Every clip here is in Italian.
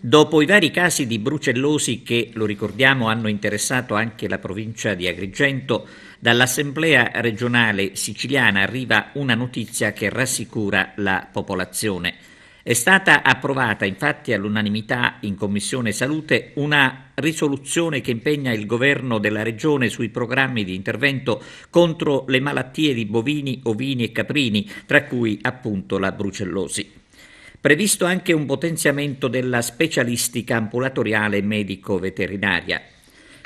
Dopo i vari casi di brucellosi che, lo ricordiamo, hanno interessato anche la provincia di Agrigento, dall'Assemblea regionale siciliana arriva una notizia che rassicura la popolazione. È stata approvata infatti all'unanimità in Commissione Salute una risoluzione che impegna il governo della regione sui programmi di intervento contro le malattie di bovini, ovini e caprini, tra cui appunto la brucellosi. Previsto anche un potenziamento della specialistica ambulatoriale medico-veterinaria.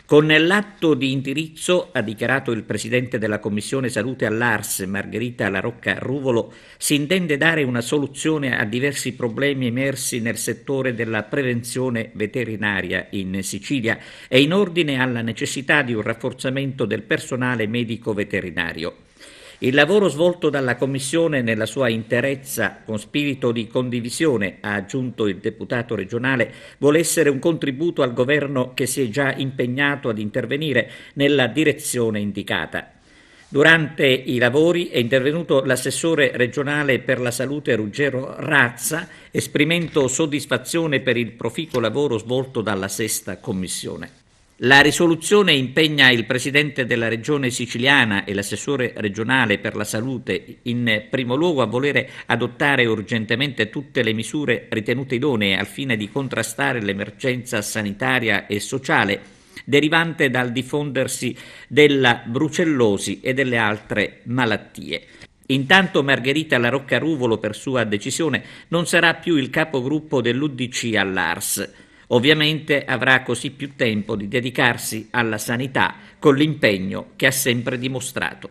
Con l'atto di indirizzo, ha dichiarato il presidente della Commissione Salute all'ARS, Margherita Larocca Ruvolo, si intende dare una soluzione a diversi problemi emersi nel settore della prevenzione veterinaria in Sicilia e in ordine alla necessità di un rafforzamento del personale medico-veterinario. Il lavoro svolto dalla Commissione nella sua interezza, con spirito di condivisione, ha aggiunto il deputato regionale, vuole essere un contributo al Governo che si è già impegnato ad intervenire nella direzione indicata. Durante i lavori è intervenuto l'assessore regionale per la salute Ruggero Razza, esprimendo soddisfazione per il proficuo lavoro svolto dalla sesta Commissione. La risoluzione impegna il Presidente della Regione siciliana e l'assessore regionale per la salute in primo luogo a volere adottare urgentemente tutte le misure ritenute idonee al fine di contrastare l'emergenza sanitaria e sociale derivante dal diffondersi della brucellosi e delle altre malattie. Intanto Margherita Larocca Ruvolo, per sua decisione, non sarà più il capogruppo dell'UDC all'ARS. Ovviamente avrà così più tempo di dedicarsi alla sanità con l'impegno che ha sempre dimostrato.